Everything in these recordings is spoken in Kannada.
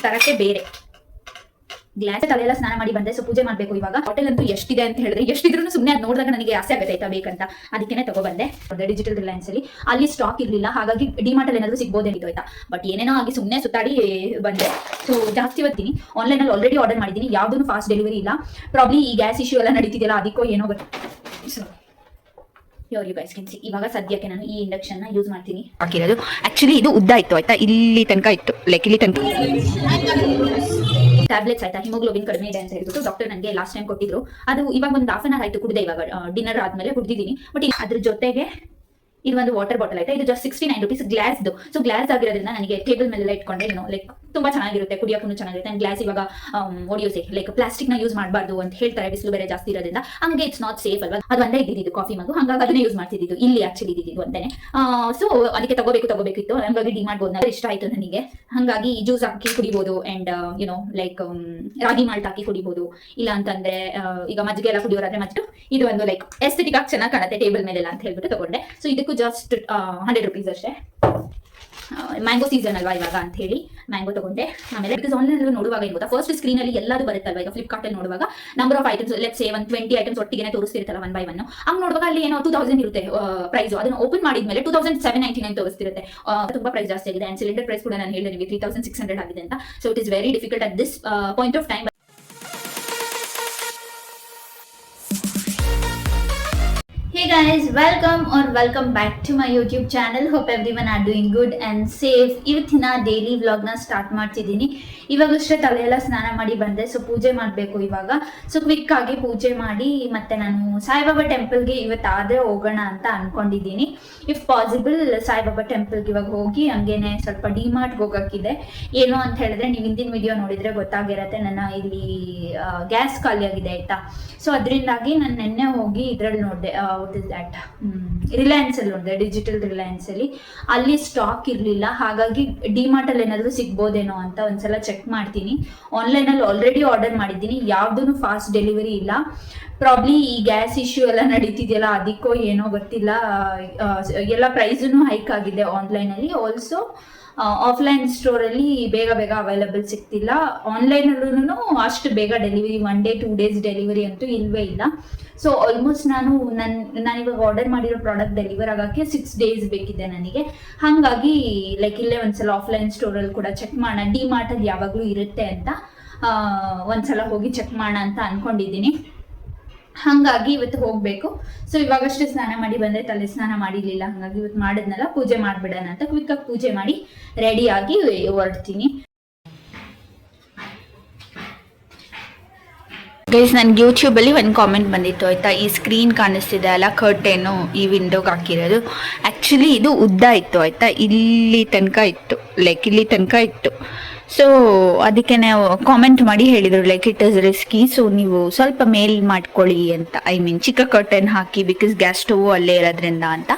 ತರಕ್ಕೆ ಬೇರೆ. ಗ್ಲಾಸ್ ತಲೆಲ್ಲ ಸ್ನಾನ ಮಾಡಿ ಬಂದೆ. ಸೊ ಪೂಜೆ ಮಾಡ್ಬೇಕು ಇವಾಗ. ಹೋಟೆಲ್ ಅಂತೂ ಎಷ್ಟಿದೆ ಅಂತ ಹೇಳಿದ್ರೆ ಎಷ್ಟಿದ್ರು ಸುಮ್ಮನೆ ಅದು ನೋಡಿದಾಗ ನನಗೆ ಆಸೆ ಆಗುತ್ತೆ ಆಯ್ತಾ ಬೇಕಂತ. ಅದಕ್ಕೇನೆ ತಗೊಬಂದೆ. ಡಿಜಿಟಲ್ ರಿಲಯನ್ಸ್ ಅಲ್ಲಿ ಅಲ್ಲಿ ಸ್ಟಾಕ್ ಇರ್ಲಿಲ್ಲ, ಹಾಗಾಗಿ ಡಿಮಾರ್ಟ್ ಅಲ್ಲಿ ಏನಾದ್ರು ಸಿಗ್ಬೋದೇನಿತ್ತು ಆಯ್ತಾ. ಬಟ್ ಏನೇನೋ ಆಗಿ ಸುಮ್ಮನೆ ಸುತ್ತಾಡಿ ಬಂದೆ. ಸೊ ಜಾಸ್ತಿ ಓದ್ತೀನಿ. ಆನ್ಲೈನ್ ಅಲ್ಲಿ ಆಲ್ರೆಡಿ ಆರ್ಡರ್ ಮಾಡಿದ್ದೀನಿ, ಯಾವ್ದು ಫಾಸ್ಟ್ ಡೆಲಿವರಿ ಇಲ್ಲ. ಪ್ರಾಬ್ಲಿ ಈ ಗ್ಯಾಸ್ ಇಶ್ಯೂ ಎಲ್ಲ ನಡೀತಿದೆಯಲ್ಲ ಅದಕ್ಕೋ ಏನೋ so you guys can see. ಇವಾಗ ಸದ್ಯಕ್ಕೆ ನಾನು ಈ ಇಂಡಕ್ಷನ್ ಯೂಸ್ ಮಾಡ್ತೀನಿ. ಹಾಕಿರೋದು ಆಕ್ಚುಲಿ ಇದು ಉದ್ದ ಇತ್ತು ಆಯ್ತಾ, ಇಲ್ಲಿ ತನಕ ಇತ್ತು, ಲೈಕ್ ಇಲ್ಲಿ ತನಕ ಟ್ಯಾಬ್ಲೆಟ್ಸ್ ಆಯ್ತಾ. ಹಿಮೋಗ್ಲೋಬಿನ್ ಕಡಿಮೆ ಇದೆ ಅಂತ ಹೇಳ್ಬಿಟ್ಟು ಡಾಕ್ಟರ್ ನನಗೆ ಲಾಸ್ಟ್ ಟೈಮ್ ಕೊಟ್ಟಿದ್ರು. ಅದು ಇವಾಗ ಒಂದು ಹಾಫ್ ಅನ್ ಅವರ್ ಆಯ್ತು ಕುಡಿದೆ. ಇವಾಗ ಡಿನ್ನರ್ ಆದ್ಮೇಲೆ ಕುಡಿದಿದ್ದೀನಿ. ಬಟ್ ಅದ್ರ ಜೊತೆಗೆ ಇದು ಒಂದು ವಾಟರ್ ಬಾಟಲ್ ಆಯ್ತಾ. ಇದು ಜಸ್ಟ್ 69 rupees ಗ್ಲಾಸ್ದು. ಸೊ ಗ್ಲಾಸ್ ಆಗಿರೋದ್ರಿಂದ ನನಗೆ ಟೇಬಲ್ ಮೇಲೆ ಇಟ್ಕೊಂಡೆ ಲೈಕ್ ತುಂಬಾ ಚೆನ್ನಾಗಿರುತ್ತೆ, ಕುಡಿಯೋಕ್ಕೂ ಚೆನ್ನಾಗಿರುತ್ತೆ. ಅಂಡ್ ಗ್ಲಾಸ್ ಇವಾಗ ಓಡಿಯೋಸೆ ಲೈಕ್ ಪ್ಲಾಸ್ಟಿಕ್ ನ ಯೂಸ್ ಮಾಡಬಾರ್ದು ಅಂತ ಹೇಳ್ತಾರೆ, ಬಿಸಿಲು ಬೇರೆ ಜಾಸ್ತಿ ಇರೋದ್ರಿಂದ. ಹಂಗೆ ಇಟ್ಸ್ ನಾಟ್ ಸೇಫ್ ಅಲ್ವಾ. ಅದು ಒಂದೇ ಇದ್ದಿದ್ದು ಕಾಫಿ ಮಗು, ಹಾಗಾಗಿ ಅದನ್ನೇ ಯೂಸ್ ಮಾಡ್ತಿದ್ದು. ಇಲ್ಲಿ ಆಕ್ಚುಲಿ ಇದ್ದಿದ್ದು ಅಂತಾನೆ. ಸೊ ಅದಕ್ಕೆ ತಗೋಬೇಕಿತ್ತು. ಹಂಗಾಗಿ ಡಿಮಾರ್ಟ್ ಹೋದ್ನ ಇಷ್ಟ ಆಯ್ತು ನನಗೆ. ಹಂಗಾಗಿ ಜ್ಯೂಸ್ ಹಾಕಿ ಕುಡಿಬಹುದು. ಅಂಡ್ ಲೈಕ್ ರಾಗಿ ಮಾಲ್ಟ್ ಹಾಕಿ ಕುಡಿಬಹುದು. ಇಲ್ಲ ಅಂತಂದ್ರೆ ಈಗ ಮಜ್ಜಿಗೆ ಎಲ್ಲ ಕುಡಿಯೋರಾದ್ರೆ ಮಜ್ಜಿಗೆ ಇದು ಒಂದು ಲೈಕ್ ಎಸ್ಥೆಟಿಕ್ ಆಗಿ ಚೆನ್ನಾಗಿ ಕಾಣುತ್ತೆ ಟೇಬಲ್ ಮೇಲೆಲ್ಲ ಅಂತ ಹೇಳ್ಬಿಟ್ಟು ತಗೊಂಡೆ. ಸೊ ಇದಕ್ಕೂ ಜಸ್ಟ್ 100 rupees ಅಷ್ಟೇ. ಮ್ಯಾಂಗೋ ಸೀಸನ್ ಅಲ್ವಾ ಇವಾಗ ಅಂತ ಹೇಳಿ ಮ್ಯಾಂಗೋ ತಗೊಂಡೆ. ಆಮೇಲೆ ಬಿಕಾಸ್ ಆನ್ಲೈನ್ ನೋಡುವಾಗ ಏನು ಗೊತ್ತಾ, ಫಸ್ಟ್ ಸ್ಕ್ರೀನ್ ಅಲ್ಲಿ ಎಲ್ಲರೂ ಬರುತ್ತಲ್ವಾ. ಈಗ ಫ್ಲಿಪ್ಕಾರ್ಟ್ ಅಲ್ಲಿ ನೋಡುವಾಗ number of items let's say 120 items ಒಟ್ಟಿಗೆ ತೋರಿಸ್ತಿರುತ್ತಲ್ಲ 1 by 1. ಹಂಗ್ ನೋಡುವಾಗ ಅಲ್ಲಿ ಏನೋ 2000 ಇರುತ್ತೆ ಪ್ರೈಸ್. ಅದನ್ನ ಓಪನ್ ಮಾಡಿದ್ಮೇಲೆ 2799 ತೋರಿಸ್ತಿರುತ್ತೆ. ತುಂಬಾ ಪ್ರೈಸ್ ಜಾಸ್ತಿ ಆಗಿದೆ. ಅಂಡ್ ಸಿಲಿಂಡರ್ ಪ್ರೈಸ್ ಕೂಡ ನಾನು ಹೇಳಿದೆ ನಿಮಗೆ 3600 ಆಗಿದೆ ಅಂತ. So it is very difficult at this point of time. Hey guys, welcome back to my YouTube channel. Hope everyone are doing good and safe. ಇವತ್ತಿನ ಡೈಲಿ ವ್ಲಾಗ್ ನ ಸ್ಟಾರ್ಟ್ ಮಾಡ್ತಿದ್ದೀನಿ. ಇವಾಗಷ್ಟೇ ತಲೆ ಎಲ್ಲ ಸ್ನಾನ ಮಾಡಿ ಬಂದೆ. ಸೊ ಪೂಜೆ ಮಾಡಬೇಕು ಇವಾಗ. ಸೊ ಕ್ವಿಕ್ ಆಗಿ ಪೂಜೆ ಮಾಡಿ ಮತ್ತೆ ನಾನು ಸಾಯಿಬಾಬಾ ಟೆಂಪಲ್ಗೆ ಇವತ್ತಾದ್ರೆ ಹೋಗೋಣ ಅಂತ ಅನ್ಕೊಂಡಿದ್ದೀನಿ. ಇಫ್ ಪಾಸಿಬಲ್ ಸಾಯಿಬಾಬಾ ಟೆಂಪಲ್ಗೆ ಇವಾಗ ಹೋಗಿ ಹಂಗೇನೆ ಸ್ವಲ್ಪ ಡಿಮಾರ್ಟ್ಗೆ ಹೋಗಕ್ಕಿದೆ. ಏನು ಅಂತ ಹೇಳಿದ್ರೆ ನೀವು ಹಿಂದಿನ ವಿಡಿಯೋ ನೋಡಿದ್ರೆ ಗೊತ್ತಾಗಿರತ್ತೆ, ನನ್ನ ಇಲ್ಲಿ ಗ್ಯಾಸ್ ಖಾಲಿ ಆಗಿದೆ ಆಯ್ತಾ. ಸೊ ಅದರಿಂದಾಗಿ ನಾನು ನೆನ್ನೆ ಹೋಗಿ ಇದ್ರಲ್ಲಿ ನೋಡಿದೆ, ರಿಲಯನ್ಸ್ ಅಲ್ಲಿ ನೋಡಿದೆ, ಡಿಜಿಟಲ್ ರಿಲಯನ್ಸ್ ಅಲ್ಲಿ ಸ್ಟಾಕ್ ಇರ್ಲಿಲ್ಲ. ಹಾಗಾಗಿ ಡಿಮಾರ್ಟ್ ಅಲ್ಲಿ ಏನಾದ್ರು ಸಿಗ್ಬೋದೇನೋ ಅಂತ ಒಂದ್ಸಲ ಚೆಕ್ ಮಾಡ್ತೀನಿ. ಆನ್ಲೈನ್ ಅಲ್ಲಿ ಆಲ್ರೆಡಿ ಆರ್ಡರ್ ಮಾಡಿದ್ದೀನಿ, ಯಾವ್ದು ಫಾಸ್ಟ್ ಡೆಲಿವರಿ ಇಲ್ಲ. ಪ್ರಾಬ್ಲಿ ಈ ಗ್ಯಾಸ್ ಇಶ್ಯೂ ಎಲ್ಲ ನಡೀತಿದೆಯಲ್ಲ ಅದಕ್ಕೋ ಏನೋ ಗೊತ್ತಿಲ್ಲ. ಎಲ್ಲ ಪ್ರೈಸೂ ಹೈಕ್ ಆಗಿದೆ ಆನ್ಲೈನ್ ಅಲ್ಲಿ. ಆಲ್ಸೋ ಆಫ್ಲೈನ್ ಸ್ಟೋರ್ ಅಲ್ಲಿ ಬೇಗ ಅವೈಲಬಲ್ ಸಿಗ್ತಿಲ್ಲ. ಆನ್ಲೈನ್ ಅಲ್ಲೂ ಅಷ್ಟು ಬೇಗ ಡೆಲಿವರಿ 1 day 2 days ಡೆಲಿವರಿ ಅಂತೂ ಇಲ್ವೇ ಇಲ್ಲ. ಸೊ ಆಲ್ಮೋಸ್ಟ್ ನಾನಿವಾಗ ಆರ್ಡರ್ ಮಾಡಿರೋ ಪ್ರಾಡಕ್ಟ್ ಡೆಲಿವರ್ ಆಗಕ್ಕೆ 6 days ಬೇಕಿದೆ ನನಗೆ. ಹಾಗಾಗಿ ಲೈಕ್ ಇಲ್ಲೇ ಒಂದ್ಸಲ ಆಫ್ಲೈನ್ ಸ್ಟೋರ್ ಅಲ್ಲಿ ಕೂಡ ಚೆಕ್ ಮಾಡೋಣ. ಡಿಮಾರ್ಟ್ ಅಲ್ಲಿ ಯಾವಾಗ್ಲೂ ಇರುತ್ತೆ ಅಂತ ಒಂದ್ಸಲ ಹೋಗಿ ಚೆಕ್ ಮಾಡೋಣ ಅಂತ ಅನ್ಕೊಂಡಿದ್ದೀನಿ. ಹಂಗಾಗಿ ಇವತ್ತು ಹೋಗ್ಬೇಕು. ಸೊ ಇವಾಗಷ್ಟೇ ಸ್ನಾನ ಮಾಡಿ ಬಂದೆ, ತಲೆ ಸ್ನಾನ ಮಾಡಿರ್ಲಿಲ್ಲ. ಹಂಗಾಗಿ ಇವತ್ತು ಮಾಡಿದ್ನಲ್ಲ ಪೂಜೆ ಮಾಡ್ಬಿಡೋಣ ಅಂತ ಕ್ವಿಕ್ ಆಗಿ ಪೂಜೆ ಮಾಡಿ ರೆಡಿ ಆಗಿ ಹೊರಡ್ತೀನಿ. ಗೈಸ್ ನನ್ಗೆ ಯೂಟ್ಯೂಬ್ ಅಲ್ಲಿ ಒಂದು ಕಾಮೆಂಟ್ ಬಂದಿತ್ತು ಆಯ್ತಾ. ಈ ಸ್ಕ್ರೀನ್ ಕಾಣಿಸ್ತಿದೆ ಅಲ್ಲ, ಕರ್ಟೇನು ಈ ವಿಂಡೋಗೆ ಹಾಕಿರೋದು. ಆಕ್ಚುಲಿ ಇದು ಉದ್ದ ಇತ್ತು ಆಯ್ತಾ, ಇಲ್ಲಿ ತನಕ ಇತ್ತು, ಲೈಕ್ ಇಲ್ಲಿ ತನಕ ಇತ್ತು. ಸೊ ಅದಕ್ಕೆ ನಾವು ಕಾಮೆಂಟ್ ಮಾಡಿ ಹೇಳಿದ್ರು like it is risky, so ನೀವು ಸ್ವಲ್ಪ ಮೇಲ್ ಮಾಡ್ಕೊಳ್ಳಿ ಅಂತ. ಐ ಮೀನ್ ಚಿಕ್ಕ curtain hockey, because gas stove ಅಲ್ಲೇ ಇರೋದ್ರಿಂದ ಅಂತ.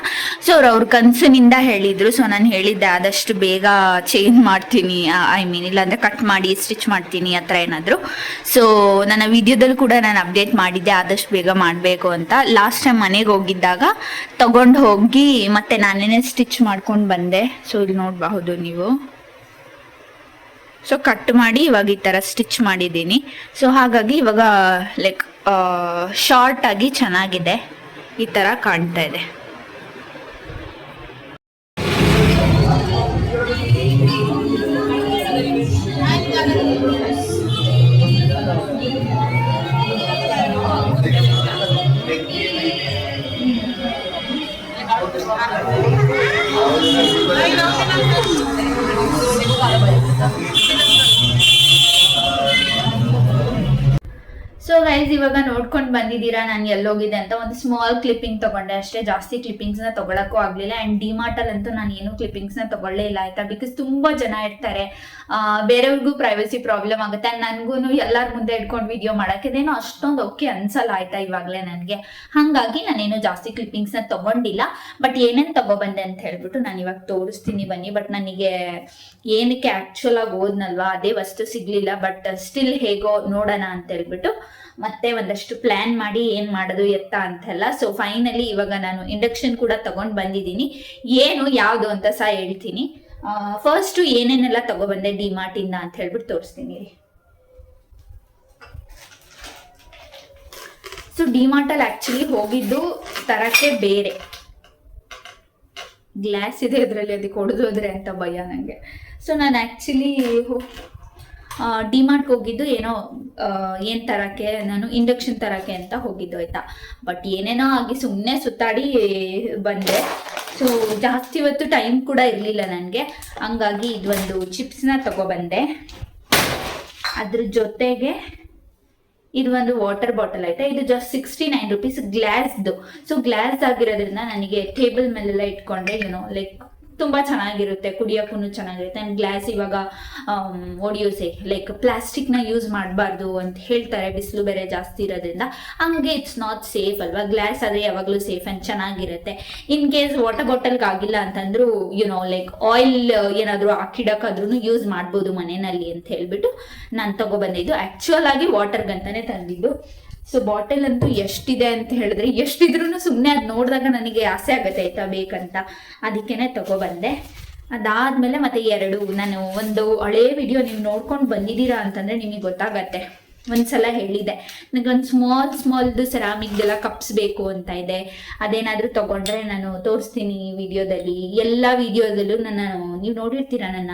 ಸೊ ಅವ್ರ ಕನ್ಸಿನಿಂದ ಹೇಳಿದ್ರು. ಸೊ ನಾನು ಹೇಳಿದ್ದೆ ಆದಷ್ಟು ಬೇಗ ಚೇಂಜ್ ಮಾಡ್ತೀನಿ, ಐ ಮೀನ್ ಇಲ್ಲಾಂದ್ರೆ ಕಟ್ ಮಾಡಿ ಸ್ಟಿಚ್ ಮಾಡ್ತೀನಿ ಆ ಥರ ಏನಾದ್ರು. ಸೊ ನನ್ನ ವಿಡಿಯೋದಲ್ಲಿ ಕೂಡ ನಾನು ಅಪ್ಡೇಟ್ ಮಾಡಿದ್ದೆ ಆದಷ್ಟು ಬೇಗ ಮಾಡಬೇಕು ಅಂತ. ಲಾಸ್ಟ್ ಟೈಮ್ ಮನೆಗೆ ಹೋಗಿದ್ದಾಗ ತಗೊಂಡು ಹೋಗಿ ಮತ್ತೆ ನಾನೇನೆ ಸ್ಟಿಚ್ ಮಾಡ್ಕೊಂಡು ಬಂದೆ. ಸೊ ಇಲ್ಲಿ ನೋಡಬಹುದು ನೀವು. ಸೊ ಕಟ್ ಮಾಡಿ ಇವಾಗ ಈ ಥರ ಸ್ಟಿಚ್ ಮಾಡಿದ್ದೀನಿ. ಸೊ ಹಾಗಾಗಿ ಇವಾಗ ಲೈಕ್ ಶಾರ್ಟ್ ಆಗಿ ಚೆನ್ನಾಗಿದೆ, ಈ ಥರ ಕಾಣ್ತಾ ಇದೆ. ಸೊ ಗೈಸ್ ಇವಾಗ ನೋಡ್ಕೊಂಡು ಬಂದಿದ್ದೀರಾ ನಾನು ಎಲ್ಲೋಗಿದೆ ಅಂತ. ಒಂದು ಸ್ಮಾಲ್ ಕ್ಲಿಪ್ಪಿಂಗ್ ತಗೊಂಡೆ ಅಷ್ಟೇ, ಜಾಸ್ತಿ ಕ್ಲಿಪ್ಪಿಂಗ್ಸ್ನ ತಗೊಳಕ್ಕೂ ಆಗಲಿಲ್ಲ. ಆ್ಯಂಡ್ ಡಿಮಾರ್ಟಲ್ಲಂತೂ ನಾನು ಏನು ಕ್ಲಿಪ್ಪಿಂಗ್ಸ್ನ ತಗೊಳ್ಳೇ ಇಲ್ಲ ಆಯ್ತಾ. ಬಿಕಾಸ್ ತುಂಬ ಜನ ಇರ್ತಾರೆ, ಬೇರೆಯವ್ರಿಗೂ ಪ್ರೈವಸಿ ಪ್ರಾಬ್ಲಮ್ ಆಗುತ್ತೆ. ಆ್ಯಂಡ್ ನನಗೂ ಎಲ್ಲರ ಮುಂದೆ ಇಟ್ಕೊಂಡು ವಿಡಿಯೋ ಮಾಡೋಕ್ಕಿದೇನೋ ಅಷ್ಟೊಂದು ಓಕೆ ಅನ್ಸಲ್ಲ ಆಯ್ತಾ ಇವಾಗಲೇ ನನಗೆ. ಹಾಗಾಗಿ ನಾನೇನು ಜಾಸ್ತಿ ಕ್ಲಿಪ್ಪಿಂಗ್ಸ್ನ ತಗೊಂಡಿಲ್ಲ. ಬಟ್ ಏನೇನು ತಗೊಬಂದೆ ಅಂತ ಹೇಳ್ಬಿಟ್ಟು ನಾನು ಇವಾಗ ತೋರಿಸ್ತೀನಿ ಬನ್ನಿ. ಬಟ್ ನನಗೆ ಏನಕ್ಕೆ ಆ್ಯಕ್ಚುಲ್ ಆಗಿ ಓದ್ನಲ್ವಾ ಅದೇ ವಸ್ತು ಸಿಗಲಿಲ್ಲ. ಬಟ್ ಸ್ಟಿಲ್ ಹೇಗೋ ನೋಡೋಣ ಅಂತ ಹೇಳ್ಬಿಟ್ಟು ಮತ್ತೆ ಒಂದಷ್ಟು ಪ್ಲಾನ್ ಮಾಡಿ ಏನ್ ಮಾಡೋದು ಎತ್ತ ಅಂತೆಲ್ಲ. ಸೊ ಫೈನಲಿ ಇವಾಗ ನಾನು ಇಂಡಕ್ಷನ್ ಕೂಡ ತಗೊಂಡ್ ಬಂದಿದ್ದೀನಿ. ಏನು ಯಾವ್ದು ಅಂತ ಸಹ ಹೇಳ್ತೀನಿ. ಫಸ್ಟ್ ಏನೇನೆಲ್ಲ ತಗೊಬಂದೆ ಡಿಮಾರ್ಟ್ ಇಂದ ಅಂತ ಹೇಳ್ಬಿಟ್ಟು ತೋರಿಸ್ತೀನಿ. ಸೊ ಡಿಮಾರ್ಟ್ ಅಲ್ಲಿ ಆಕ್ಚುಲಿ ಹೋಗಿದ್ದು ತರಕ್ಕೆ ಬೇರೆ, ಗ್ಲಾಸ್ ಇದೆ ಇದರಲ್ಲಿ, ಅದಕ್ಕೆ ಹೊಡೆದೋದ್ರೆ ಅಂತ ಭಯ ನನಗೆ. ಸೊ ನಾನು ಆ್ಯಕ್ಚುಲಿ ಡಿಮಾರ್ಟ್ಗೆ ಹೋಗಿದ್ದು ಏನೋ ಏನು ತರಕ್ಕೆ, ನಾನು ಇಂಡಕ್ಷನ್ ತರಕ್ಕೆ ಅಂತ ಹೋಗಿದ್ದು ಆಯ್ತಾ. ಬಟ್ ಏನೇನೋ ಆಗಿ ಸುಮ್ಮನೆ ಸುತ್ತಾಡಿ ಬಂದೆ. ಸೊ ಜಾಸ್ತಿ ಹೊತ್ತು ಟೈಮ್ ಕೂಡ ಇರಲಿಲ್ಲ ನನಗೆ, ಹಂಗಾಗಿ ಇದೊಂದು ಚಿಪ್ಸ್ನ ತಗೊಬಂದೆ. ಅದ್ರ ಜೊತೆಗೆ ಇದು ಒಂದು ವಾಟರ್ ಬಾಟಲ್ ಆಯ್ತಾ, ಇದು ಜಸ್ಟ್ 69 rupees ಗ್ಲಾಸ್ದು. ಸೊ ಗ್ಲಾಸ್ ಆಗಿರೋದ್ರಿಂದ ನನಗೆ ಟೇಬಲ್ ಮೇಲೆಲ್ಲ ಇಟ್ಕೊಂಡ್ರೆ ಲೈಕ್ ತುಂಬಾ ಚೆನ್ನಾಗಿರುತ್ತೆ, ಕುಡಿಯೋಕ್ಕೂ ಚೆನ್ನಾಗಿರುತ್ತೆ. ಆ್ಯಂಡ್ ಗ್ಲಾಸ್ ಇವಾಗ ಒಡಿಯೋಸೆ ಲೈಕ್ ಪ್ಲಾಸ್ಟಿಕ್ನ ಯೂಸ್ ಮಾಡಬಾರ್ದು ಅಂತ ಹೇಳ್ತಾರೆ, ಬಿಸಿಲು ಬೇರೆ ಜಾಸ್ತಿ ಇರೋದ್ರಿಂದ. ಹಂಗೆ ಇಟ್ಸ್ ನಾಟ್ ಸೇಫ್ ಅಲ್ವಾ. ಗ್ಲಾಸ್ ಆದರೆ ಯಾವಾಗಲೂ ಸೇಫ್ ಆ್ಯಂಡ್ ಚೆನ್ನಾಗಿರುತ್ತೆ. ಇನ್ ಕೇಸ್ ವಾಟರ್ ಬಾಟಲ್ಗೆ ಆಗಿಲ್ಲ ಅಂತಂದ್ರೂ ಲೈಕ್ ಆಯಿಲ್ ಏನಾದರೂ ಹಾಕಿಡೋಕ್ಕಾದ್ರೂ ಯೂಸ್ ಮಾಡ್ಬೋದು ಮನೆಯಲ್ಲಿ ಅಂತ ಹೇಳ್ಬಿಟ್ಟು ನಾನು ತಗೊಬಂದಿದ್ದು. ಆ್ಯಕ್ಚುಯಲ್ ಆಗಿ ವಾಟರ್ಗಂತಾನೆ ತಂದಿದ್ದು. ಸೊ ಬಾಟಲ್ ಅಂತೂ ಎಷ್ಟಿದೆ ಅಂತ ಹೇಳಿದ್ರೆ, ಎಷ್ಟಿದ್ರೂ ಸುಮ್ಮನೆ ಅದು ನೋಡಿದಾಗ ನನಗೆ ಆಸೆ ಆಗುತ್ತೆ ಆಯ್ತಾ ಬೇಕಂತ, ಅದಕ್ಕೇನೆ ತಗೊಬಂದೆ. ಅದಾದ್ಮೇಲೆ ಮತ್ತೆ ನಾನು ಒಂದು ಹಳೇ ವಿಡಿಯೋ ನೀವು ನೋಡ್ಕೊಂಡು ಬಂದಿದ್ದೀರಾ ಅಂತಂದ್ರೆ ನಿಮಗೆ ಗೊತ್ತಾಗತ್ತೆ. ಒಂದ್ಸಲ ಹೇಳಿದೆ ನನಗೊಂದು ಸ್ಮಾಲ್ದು ಸೆರಾಮಿಕ್ದೆಲ್ಲ ಕಪ್ಸ್ ಬೇಕು ಅಂತ ಇದೆ. ಅದೇನಾದರೂ ತಗೊಂಡ್ರೆ ನಾನು ತೋರಿಸ್ತೀನಿ ವಿಡಿಯೋದಲ್ಲಿ. ಎಲ್ಲ ವಿಡಿಯೋದಲ್ಲೂ ನೀವು ನೋಡಿರ್ತೀರ ನನ್ನ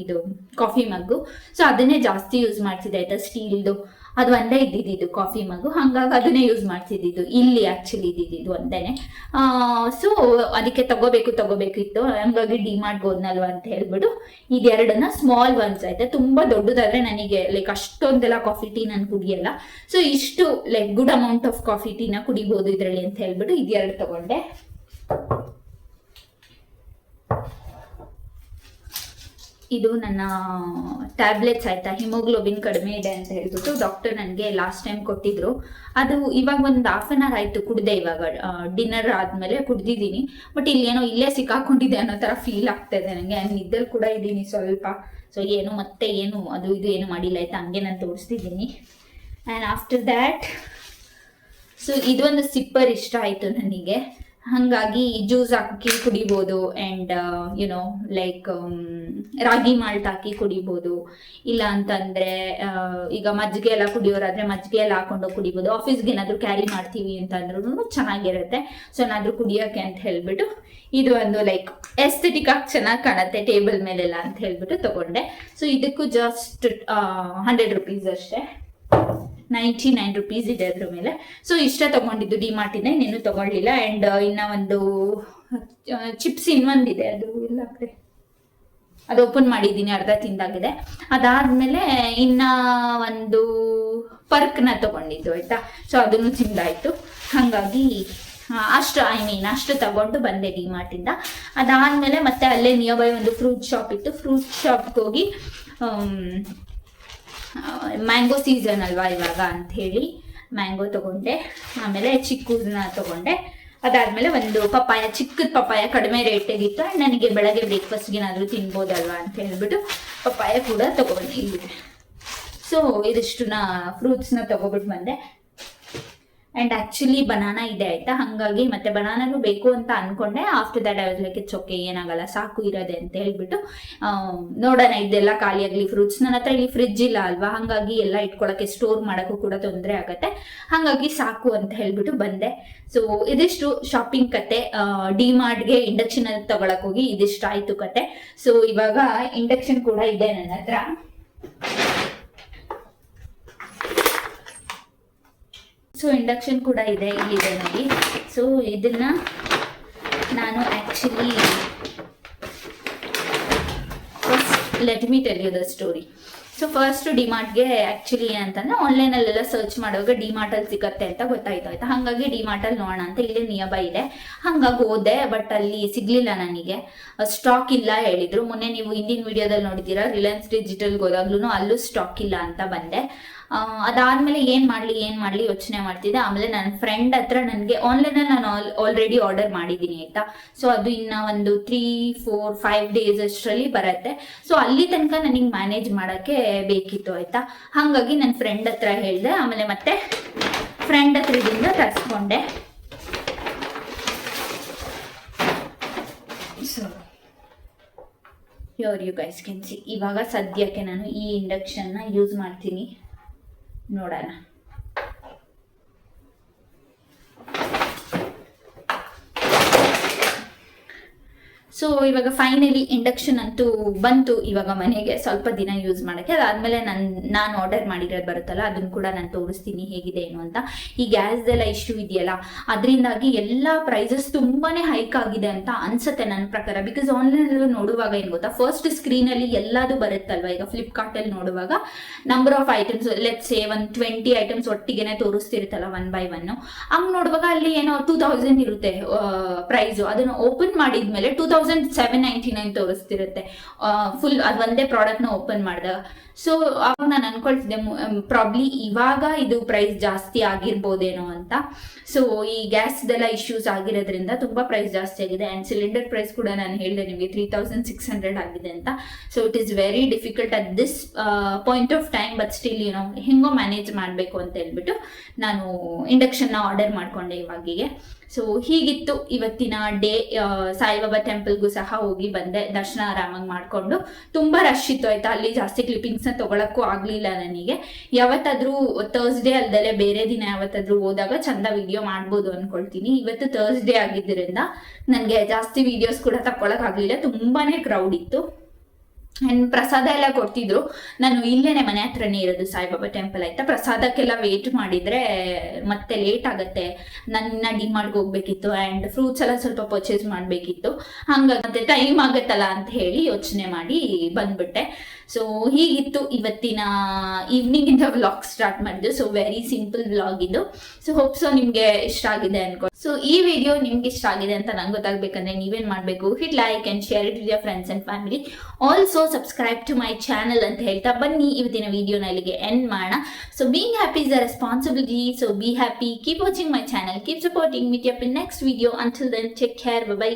ಇದು ಕಾಫಿ ಮಗ್ಗು. ಸೊ ಅದನ್ನೇ ಜಾಸ್ತಿ ಯೂಸ್ ಮಾಡ್ತಿದ್ದೆ ಆಯ್ತಾ, ಸ್ಟೀಲ್ದು. ಅದು ಒಂದೇ ಇದ್ದಿದ್ದು ಕಾಫಿ ಮಗು, ಹಂಗಾಗಿ ಅದನ್ನೇ ಯೂಸ್ ಮಾಡ್ತಿದ್ದು. ಇಲ್ಲಿ ಆ್ಯಕ್ಚುಲಿ ಇದ್ದಿದ್ದು ಒಂದೇನೆ. ಸೊ ಅದಕ್ಕೆ ತಗೋಬೇಕಿತ್ತು, ಹಂಗಾಗಿ ಡಿಮಾರ್ಟ್ಗೆ ಹೋದ್ನಲ್ವ ಅಂತ ಹೇಳ್ಬಿಟ್ಟು ಇದೆರಡನ್ನ ಸ್ಮಾಲ್ ಒನ್ಸ್ ಆಯ್ತಾ. ತುಂಬಾ ದೊಡ್ಡದಾದ್ರೆ ನನಗೆ ಲೈಕ್ ಅಷ್ಟೊಂದೆಲ್ಲ ಕಾಫಿ ಟೀ ನಾನು ಕುಡಿಯಲ್ಲ. ಸೊ ಇಷ್ಟು like good amount of coffee ಟೀನ ಕುಡಿಬಹುದು ಇದರಲ್ಲಿ ಅಂತ ಹೇಳ್ಬಿಟ್ಟು ಇದೆರಡು ತಗೊಂಡೆ. ಇದು ನನ್ನ ಟ್ಯಾಬ್ಲೆಟ್ಸ್ ಆಯ್ತಾ, ಹಿಮೋಗ್ಲೋಬಿನ್ ಕಡಿಮೆ ಇದೆ ಅಂತ ಹೇಳ್ಬಿಟ್ಟು ಡಾಕ್ಟರ್ ನನಗೆ ಲಾಸ್ಟ್ ಟೈಮ್ ಕೊಟ್ಟಿದ್ರು. ಅದು ಇವಾಗ ಒಂದು ಹಾಫ್ ಆನ್ ಅವರ್ ಆಯ್ತು ಕುಡ್ದೆ. ಇವಾಗ ಡಿನ್ನರ್ ಆದ್ಮೇಲೆ ಕುಡ್ದಿದ್ದೀನಿ. ಬಟ್ ಇಲ್ಲೇ ಸಿಕ್ಕಾಕೊಂಡಿದೆ ಅನ್ನೋ ತರ ಫೀಲ್ ಆಗ್ತಾ ಇದೆ ನನಗೆ. ನಿದ್ದಲ್ಲಿ ಕೂಡ ಇದ್ದೀನಿ ಸ್ವಲ್ಪ. ಸೊ ಮತ್ತೆ ಅದು ಇದು ಏನು ಮಾಡಿಲ್ಲ ಆಯ್ತಾ, ಹಂಗೆ ನಾನು ತೋರಿಸ್ತಿದ್ದೀನಿ. ಆ್ಯಂಡ್ ಆಫ್ಟರ್ ದ್ಯಾಟ್ ಸೊ ಇದೊಂದು ಸಿಪ್ಪರ್ ಇಷ್ಟ ಆಯಿತು ನನಗೆ, ಹಾಗಾಗಿ ಜ್ಯೂಸ್ ಹಾಕಿ ಕುಡಿಬೋದು. ಆ್ಯಂಡ್ ಲೈಕ್ ರಾಗಿ ಮಾಲ್ಟ್ ಹಾಕಿ ಕುಡಿಬೋದು. ಇಲ್ಲ ಅಂತಂದರೆ ಈಗ ಮಜ್ಜಿಗೆ ಎಲ್ಲ ಕುಡಿಯೋರಾದ್ರೆ ಮಜ್ಜಿಗೆ ಎಲ್ಲ ಹಾಕೊಂಡು ಕುಡಿಬೋದು. ಆಫೀಸ್ಗೆ ಏನಾದರೂ ಕ್ಯಾರಿ ಮಾಡ್ತೀವಿ ಅಂತಂದ್ರೂ ಚೆನ್ನಾಗಿರುತ್ತೆ. ಸೊ ಏನಾದರೂ ಕುಡಿಯೋಕ್ಕೆ ಅಂತ ಹೇಳ್ಬಿಟ್ಟು ಇದು ಒಂದು ಲೈಕ್ ಎಸ್ಥೆಟಿಕ್ ಆಗಿ ಚೆನ್ನಾಗಿ ಕಾಣುತ್ತೆ ಟೇಬಲ್ ಮೇಲೆಲ್ಲ ಅಂತ ಹೇಳ್ಬಿಟ್ಟು ತಗೊಂಡೆ. ಸೊ ಇದಕ್ಕೂ ಜಸ್ಟ್ 100 rupees ಅಷ್ಟೇ, 99 rupees ಇದೆ ಅದ್ರ ಮೇಲೆ. ಸೊ ಇಷ್ಟ ತಗೊಂಡಿದ್ದು ಡಿಮಾರ್ಟಿಂದ, ಇನ್ನೇನು ತಗೊಳ್ಳಿಲ್ಲ. ಆ್ಯಂಡ್ ಇನ್ನ ಒಂದು ಚಿಪ್ಸ್ ಇನ್ನೊಂದಿದೆ, ಅದು ಇಲ್ಲ ಕಡೆ, ಅದು ಓಪನ್ ಮಾಡಿದ್ದೀನಿ, ಅರ್ಧ ತಿಂದಾಗಿದೆ. ಅದಾದ್ಮೇಲೆ ಇನ್ನ ಒಂದು ಪರ್ಕ್ನ ತಗೊಂಡಿದ್ದು ಆಯ್ತಾ. ಸೊ ಅದನ್ನು ತಿಂದಾಯ್ತು. ಹಾಗಾಗಿ ಅಷ್ಟು ತಗೊಂಡು ಬಂದೆ ಡಿಮಾರ್ಟಿಂದ. ಅದಾದ್ಮೇಲೆ ಮತ್ತೆ ಅಲ್ಲೇ ನಿಯರ್ ಬೈ ಒಂದು ಫ್ರೂಟ್ ಶಾಪ್ ಇತ್ತು. ಫ್ರೂಟ್ ಶಾಪ್ಗೆ ಹೋಗಿ ಮ್ಯಾಂಗೋ ಸೀಸನ್ ಅಲ್ವಾ ಇವಾಗ ಅಂತ ಹೇಳಿ ಮ್ಯಾಂಗೋ ತಗೊಂಡೆ. ಆಮೇಲೆ ಚಿಕ್ಕೂನ ತಗೊಂಡೆ. ಅದಾದ್ಮೇಲೆ ಒಂದು ಚಿಕ್ಕದ ಪಪ್ಪಾಯ ಕಡಿಮೆ ರೇಟಿಗಿತ್ತು. ಆ್ಯಂಡ್ ನನಗೆ ಬೆಳಗ್ಗೆ ಬ್ರೇಕ್ಫಾಸ್ಟ್ಗೆ ಏನಾದರೂ ತಿನ್ಬೋದಲ್ವಾ ಅಂತ ಹೇಳ್ಬಿಟ್ಟು ಪಪ್ಪಾಯ ಕೂಡ ತಗೊಂಡೆ ಇಲ್ಲಿದೆ. ಸೊ ಇದಿಷ್ಟನ್ನ ಫ್ರೂಟ್ಸ್ನ ತಗೊಬಿಟ್ಟು ಬಂದೆ. ಆ್ಯಂಡ್ ಆ್ಯಕ್ಚುಲಿ ಬನಾನಾ ಇದೆ ಆಯ್ತಾ, ಹಾಗಾಗಿ ಮತ್ತೆ ಬನಾನೂ ಬೇಕು ಅಂತ ಅನ್ಕೊಂಡೆ. After that I was like it's okay, ಏನಾಗಲ್ಲ, ಸಾಕು ಇರೋದೆ ಅಂತ ಹೇಳ್ಬಿಟ್ಟು ನೋಡೋಣ ಇದೆಲ್ಲ ಖಾಲಿ ಆಗಲಿ. ಫ್ರೂಟ್ಸ್ ನನ್ನ ಹತ್ರ ಇಲ್ಲಿ ಫ್ರಿಡ್ಜ್ ಇಲ್ಲ ಅಲ್ವಾ, ಹಾಗಾಗಿ ಎಲ್ಲ ಇಟ್ಕೊಳಕ್ಕೆ ಸ್ಟೋರ್ ಮಾಡೋಕ್ಕೂ ಕೂಡ ತೊಂದರೆ ಆಗುತ್ತೆ. ಹಾಗಾಗಿ ಸಾಕು ಅಂತ ಹೇಳ್ಬಿಟ್ಟು ಬಂದೆ. ಸೊ ಇದಿಷ್ಟು ಶಾಪಿಂಗ್ ಕತೆ. ಡಿಮಾರ್ಟ್ಗೆ ಇಂಡಕ್ಷನ್ ತಗೊಳಕ್ ಹೋಗಿ ಇದಿಷ್ಟು ಆಯ್ತು ಕತೆ. ಸೊ ಇವಾಗ ಇಂಡಕ್ಷನ್ ಕೂಡ ಇದೆ ನನ್ನ ಹತ್ರ. ಸೊ ಇಂಡಕ್ಷನ್ ಕೂಡ ಇದೆ, ಇಲ್ಲಿದೆ ನೋಡಿ. ಸೊ ಇದನ್ನ ನಾನು actually first let me tell you the story. So first ಡಿಮಾರ್ಟ್ಗೆ ಆ್ಯಕ್ಚುಲಿ ಏನಂತಂದ್ರೆ ಆನ್ಲೈನಲ್ಲೆಲ್ಲ ಸರ್ಚ್ ಮಾಡುವಾಗ ಡಿಮಾರ್ಟಲ್ಲಿ ಸಿಗುತ್ತೆ ಅಂತ ಗೊತ್ತಾಯ್ತು ಆಯ್ತಾ. ಹಾಗಾಗಿ ಡಿಮಾರ್ಟಲ್ಲಿ ನೋಡೋಣ ಅಂತ ಇಲ್ಲೇ ನಿಯರ್ ಬೈ ಇದೆ, ಹಾಗಾಗಿ ಹೋದೆ. ಬಟ್ ಅಲ್ಲಿ ಸಿಗ್ಲಿಲ್ಲ ನನಗೆ, ಸ್ಟಾಕ್ ಇಲ್ಲ ಹೇಳಿದ್ರು. ಮೊನ್ನೆ ನೀವು ಹಿಂದಿನ ವಿಡಿಯೋದಲ್ಲಿ ನೋಡಿದ್ದೀರಾ, ರಿಲಯನ್ಸ್ ಡಿಜಿಟಲ್ಗೆ ಹೋದಾಗ್ಲೂ ಅಲ್ಲೂ ಸ್ಟಾಕ್ ಇಲ್ಲ ಅಂತ ಬಂದೆ. ಅದಾದ್ಮೇಲೆ ಏನ್ ಮಾಡ್ಲಿ ಯೋಚನೆ ಮಾಡ್ತಿದ್ದೆ. ಆಮೇಲೆ ನನ್ನ ಫ್ರೆಂಡ್ ಹತ್ರ ನನಗೆ ಆನ್ಲೈನಲ್ಲಿ ನಾನು ಆಲ್ರೆಡಿ ಆರ್ಡರ್ ಮಾಡಿದ್ದೀನಿ ಆಯ್ತಾ. ಸೊ ಅದು ಇನ್ನ ಒಂದು 3-4-5 days ಅಷ್ಟರಲ್ಲಿ ಬರುತ್ತೆ. ಸೊ ಅಲ್ಲಿ ತನಕ ನನಗೆ ಮ್ಯಾನೇಜ್ ಮಾಡಕ್ಕೆ ಬೇಕಿತ್ತು ಆಯ್ತಾ. ಹಾಗಾಗಿ ನನ್ನ ಫ್ರೆಂಡ್ ಹತ್ರ ಹೇಳಿದೆ. ಆಮೇಲೆ ಮತ್ತೆ ಫ್ರೆಂಡ್ ಹತ್ರದಿಂದ ತರಿಸ್ಕೊಂಡೆ. So here you guys can see. ಇವಾಗ ಸದ್ಯಕ್ಕೆ ನಾನು ಈ ಇಂಡಕ್ಷನ್ನ ಯೂಸ್ ಮಾಡ್ತೀನಿ, ನೋಡೋಣ. ಸೊ ಇವಾಗ ಫೈನಲಿ ಇಂಡಕ್ಷನ್ ಅಂತೂ ಬಂತು ಇವಾಗ ಮನೆಗೆ, ಸ್ವಲ್ಪ ದಿನ ಯೂಸ್ ಮಾಡೋಕ್ಕೆ. ಅದಾದಮೇಲೆ ನಾನು ಆರ್ಡರ್ ಮಾಡಿರೋದು ಬರುತ್ತಲ್ಲ, ಅದನ್ನು ಕೂಡ ನಾನು ತೋರಿಸ್ತೀನಿ ಹೇಗಿದೆ ಏನು ಅಂತ. ಈ ಗ್ಯಾಸ್ದೆಲ್ಲ ಇಶ್ಯೂ ಇದೆಯಲ್ಲ, ಅದರಿಂದಾಗಿ ಎಲ್ಲ ಪ್ರೈಸಸ್ ತುಂಬಾ ಹೈಕ್ ಆಗಿದೆ ಅಂತ ಅನ್ಸುತ್ತೆ ನನ್ನ ಪ್ರಕಾರ. ಬಿಕಾಸ್ ಆನ್ಲೈನಲ್ಲಿ ನೋಡುವಾಗ ಏನು ಗೊತ್ತಾ, ಫಸ್ಟ್ ಸ್ಕ್ರೀನಲ್ಲಿ ಎಲ್ಲದು ಬರುತ್ತಲ್ವ. ಈಗ ಫ್ಲಿಪ್ಕಾರ್ಟಲ್ಲಿ ನೋಡುವಾಗ number of items, let's say 20 items ಒಟ್ಟಿಗೆನೆ ತೋರಿಸ್ತಿರುತ್ತಲ್ಲ 1 by 1. ಹಂಗೆ ನೋಡುವಾಗ ಅಲ್ಲಿ ಏನೋ 2000 ಇರುತ್ತೆ ಪ್ರೈಸು. ಅದನ್ನು ಓಪನ್ ಮಾಡಿದ್ಮೇಲೆ 2799 ತೋರಿಸ್ತಿರುತ್ತೆ ಫುಲ್. ಅದು ಒಂದೇ ಪ್ರಾಡಕ್ಟ್ನ ಓಪನ್ ಮಾಡಿದಾಗ. ಸೊ ಅವಾಗ ನಾನು ಅನ್ಕೊಳ್ತಿದ್ದೆ ಪ್ರಾಬ್ಲಿ ಇವಾಗ ಇದು ಪ್ರೈಸ್ ಜಾಸ್ತಿ ಆಗಿರ್ಬೋದೇನೋ ಅಂತ. ಸೊ ಈ ಗ್ಯಾಸ್ದೆಲ್ಲ ಇಶ್ಯೂಸ್ ಆಗಿರೋದ್ರಿಂದ ತುಂಬ ಪ್ರೈಸ್ ಜಾಸ್ತಿ ಆಗಿದೆ. ಆ್ಯಂಡ್ ಸಿಲಿಂಡರ್ ಪ್ರೈಸ್ ಕೂಡ ನಾನು ಹೇಳಿದೆ ನಿಮಗೆ 3600 ಆಗಿದೆ ಅಂತ. So it is very difficult at this point of time, but still ಹೆಂಗೋ ಮ್ಯಾನೇಜ್ ಮಾಡಬೇಕು ಅಂತ ಹೇಳ್ಬಿಟ್ಟು ನಾನು ಇಂಡಕ್ಷನ್ನ ಆರ್ಡರ್ ಮಾಡಿಕೊಂಡೆ ಇವಾಗಿಗೆ. ಸೊ ಹೀಗಿತ್ತು ಇವತ್ತಿನ ಡೇ. ಸಾಯಿಬಾಬಾ ಟೆಂಪಲ್ಗೂ ಸಹ ಹೋಗಿ ಬಂದೆ, ದರ್ಶನ ಆರಾಮಾಗಿ ಮಾಡಿಕೊಂಡು. ತುಂಬ ರಶ್ ಇತ್ತು ಆಯ್ತಾ, ಅಲ್ಲಿ ಜಾಸ್ತಿ ಕ್ಲಿಪ್ಪಿಂಗ್ಸ್ನ ತೊಗೊಳಕ್ಕೂ ಆಗಲಿಲ್ಲ ನನಗೆ. ಯಾವತ್ತಾದ್ರೂ ಥರ್ಸ್ಡೇ ಅಲ್ದಲೆ ಬೇರೆ ದಿನ ಯಾವತ್ತಾದ್ರೂ ಹೋದಾಗ ಚಂದ ವಿಡಿಯೋ ಮಾಡ್ಬೋದು ಅನ್ಕೊಳ್ತೀನಿ. ಇವತ್ತು ಥರ್ಸ್ಡೇ ಆಗಿದ್ದರಿಂದ ನನಗೆ ಜಾಸ್ತಿ ವಿಡಿಯೋಸ್ ಕೂಡ ತಗೊಳಕ್ಕಾಗಲಿಲ್ಲ, ತುಂಬಾ ಕ್ರೌಡ್ ಇತ್ತು. ಆ್ಯಂಡ್ ಪ್ರಸಾದ ಎಲ್ಲ ಕೊಡ್ತಿದ್ರು. ನಾನು ಇಲ್ಲೇನೆ ಮನೆ ಹತ್ರನೇ ಇರೋದು ಸಾಯಿಬಾಬಾ ಟೆಂಪಲ್ ಆಯ್ತಾ. ಪ್ರಸಾದಕ್ಕೆಲ್ಲ ವೇಟ್ ಮಾಡಿದ್ರೆ ಮತ್ತೆ ಲೇಟ್ ಆಗುತ್ತೆ. ನನ್ನ ಡಿಮಾರ್ಟ್ಗೆ ಹೋಗ್ಬೇಕಿತ್ತು ಆ್ಯಂಡ್ ಫ್ರೂಟ್ಸ್ ಎಲ್ಲ ಸ್ವಲ್ಪ ಪರ್ಚೇಸ್ ಮಾಡಬೇಕಿತ್ತು. ಹಂಗಾಗುತ್ತೆ, ಟೈಮ್ ಆಗುತ್ತಲ್ಲ ಅಂತ ಹೇಳಿ ಯೋಚನೆ ಮಾಡಿ ಬಂದ್ಬಿಟ್ಟೆ. ಸೊ ಹೀಗಿತ್ತು ಇವತ್ತಿನ ಈವ್ನಿಂಗ್ ಇಂದ ವ್ಲಾಗ್ ಸ್ಟಾರ್ಟ್ ಮಾಡಿದ್ದು. ಸೊ ವೆರಿ ಸಿಂಪಲ್ ವ್ಲಾಗ್ ಇದು. ಸೊ ಹೋಪ್ ಸೊ ನಿಮಗೆ ಇಷ್ಟ ಆಗಿದೆ ಅನ್ಕೊ. ಸೊ ಈ ವಿಡಿಯೋ ನಿಮ್ಗೆ ಇಷ್ಟ ಆಗಿದೆ ಅಂತ ನಂಗೆ ಗೊತ್ತಾಗಬೇಕಂದ್ರೆ ನೀವೇನು ಮಾಡಬೇಕು, hit like and share it with your friends and family. Also subscribe to my channel ಅಂತ ಹೇಳ್ತಾ ಬನ್ನಿ ಇವತ್ತಿನ ವಿಡಿಯೋನ ಇಲ್ಲಿಗೆ ಎಂಡ್ ಮಾಡೋಣ. So being happy is a responsibility. So be happy, keep watching my channel, keep supporting, meet up in next video. Until then take care, by.